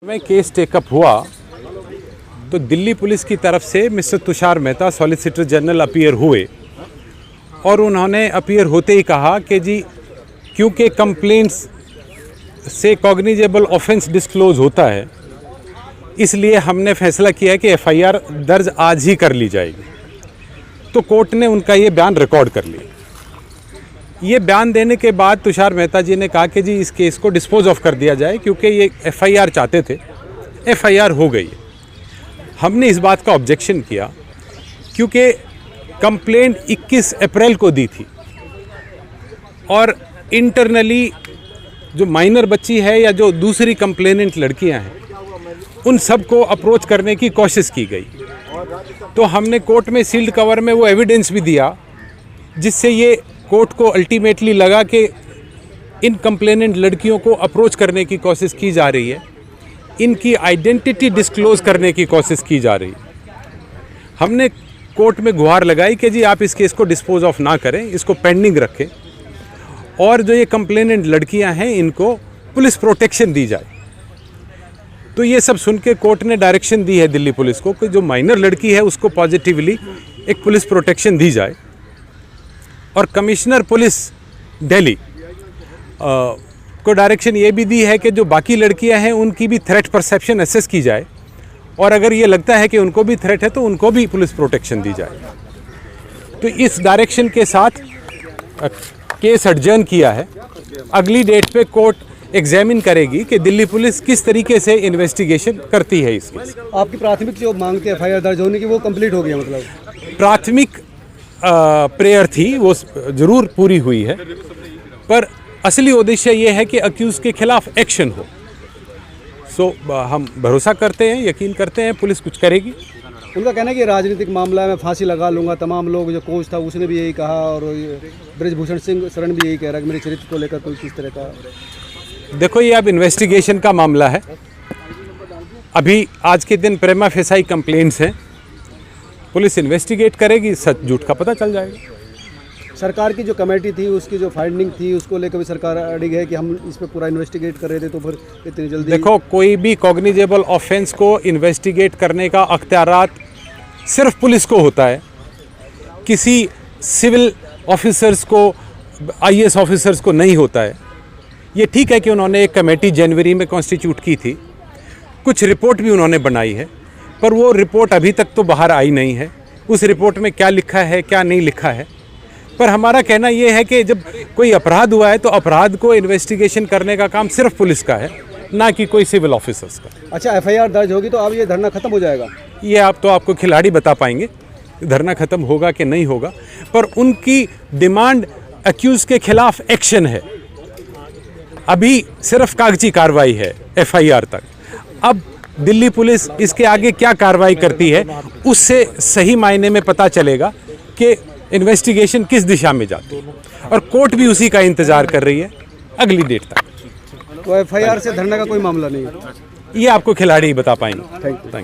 में case take up हुआ तो दिल्ली पुलिस की तरफ से mister Tushar Mehta solicitor general appear हुए और उन्होंने अपीयर होते ही कहा कि जी क्योंकि कंप्लेंट्स से कॉग्निजेबल ऑफेंस डिस्क्लोज होता है इसलिए हमने फैसला किया है कि एफआईआर दर्ज आज ही कर ली जाएगी। तो कोर्ट ने उनका ये बयान रिकॉर्ड कर लिया। ये बयान देने के बाद तुषार मेहता जी ने कहा कि जी इस केस को डिस्पोज ऑफ कर दिया जाए क्योंकि ये एफआईआर चाहते थे, एफआईआर हो गई है। हमने इस बात का ऑब्जेक्शन किया क्योंकि कंप्लेंट 21 अप्रैल को दी थी और इंटरनली जो माइनर बच्ची है या जो दूसरी कंप्लेनेंट लड़कियां हैं उन सबको अप्रोच करने की कोशिश की गई। तो हमने कोर्ट में सील्ड कवर में वो एविडेंस भी दिया जिससे ये कोर्ट को अल्टीमेटली लगा कि इन कंप्लेनेंट लड़कियों को अप्रोच करने की कोशिश की जा रही है, इनकी आइडेंटिटी डिस्क्लोज करने की कोशिश की जा रही है। हमने कोर्ट में गुहार लगाई कि जी आप इस केस को डिस्पोज ऑफ ना करें, इसको पेंडिंग रखें और जो ये कंप्लेनेंट लड़कियां हैं इनको पुलिस प्रोटेक्शन दी जाए। तो ये सब सुन के कोर्ट ने डायरेक्शन दी है दिल्ली पुलिस को कि जो माइनर लड़की है उसको पॉजिटिवली एक पुलिस प्रोटेक्शन दी जाए और कमिश्नर पुलिस दिल्ली को डायरेक्शन ये भी दी है कि जो बाकी लड़कियां हैं उनकी भी थ्रेट परसेप्शन एसेस की जाए और अगर ये लगता है कि उनको भी थ्रेट है तो उनको भी पुलिस प्रोटेक्शन दी जाए। तो इस डायरेक्शन के साथ केस एडजर्न किया है। अगली डेट पे कोर्ट एग्जामिन करेगी कि दिल्ली पुलिस किस तरीके से इन्वेस्टिगेशन करती है इस केस। आपकी प्राथमिक जो मांग थी एफआईआर दर्ज होने की वो कंप्लीट हो गई, मतलब प्राथमिक प्रेयर थी वो जरूर पूरी हुई है, पर असली उद्देश्य ये है कि अक्यूज के खिलाफ एक्शन हो। सो हम भरोसा करते हैं, यकीन करते हैं पुलिस कुछ करेगी। उनका कहना है कि राजनीतिक मामला है, मैं फांसी लगा लूंगा। तमाम लोग, जो कोच था उसने भी यही कहा और ब्रिजभूषण सिंह शरण भी यही कह रहा है कि मेरे चरित्र को लेकर कोई किस तरह का। देखो ये अब इन्वेस्टिगेशन का मामला है। अभी आज के दिन प्रेमा फेसाई कंप्लेंट्स हैं, पुलिस इन्वेस्टिगेट करेगी, सच झूठ का पता चल जाएगा। सरकार की जो कमेटी थी उसकी जो फाइंडिंग थी उसको लेकर भी सरकार अड़िग है कि हम इस पर पूरा इन्वेस्टिगेट कर रहे थे, तो फिर इतनी जल्दी। देखो, कोई भी कॉग्निजेबल ऑफेंस को इन्वेस्टिगेट करने का अख्तियारात सिर्फ पुलिस को होता है, किसी सिविल ऑफिसर्स को, आईएएस ऑफिसर्स को नहीं होता है। ये ठीक है कि उन्होंने एक कमेटी जनवरी में कॉन्स्टिट्यूट की थी, कुछ रिपोर्ट भी उन्होंने बनाई है, पर वो रिपोर्ट अभी तक तो बाहर आई नहीं है। उस रिपोर्ट में क्या लिखा है क्या नहीं लिखा है, पर हमारा कहना ये है कि जब कोई अपराध हुआ है तो अपराध को इन्वेस्टिगेशन करने का काम सिर्फ पुलिस का है, ना कि कोई सिविल ऑफिसर्स का। अच्छा, एफआईआर दर्ज होगी तो अब ये धरना खत्म हो जाएगा? ये आपको खिलाड़ी बता पाएंगे धरना खत्म होगा कि नहीं होगा, पर उनकी डिमांड अक्यूज के खिलाफ एक्शन है। अभी सिर्फ कागजी कार्रवाई है एफआईआर तक। अब दिल्ली पुलिस इसके आगे क्या कार्रवाई करती है उससे सही मायने में पता चलेगा कि इन्वेस्टिगेशन किस दिशा में जाती है, और कोर्ट भी उसी का इंतजार कर रही है अगली डेट तक। तो एफआईआर से धरना का कोई मामला नहीं है? ये आपको खिलाड़ी बता पाएंगे। Thank you.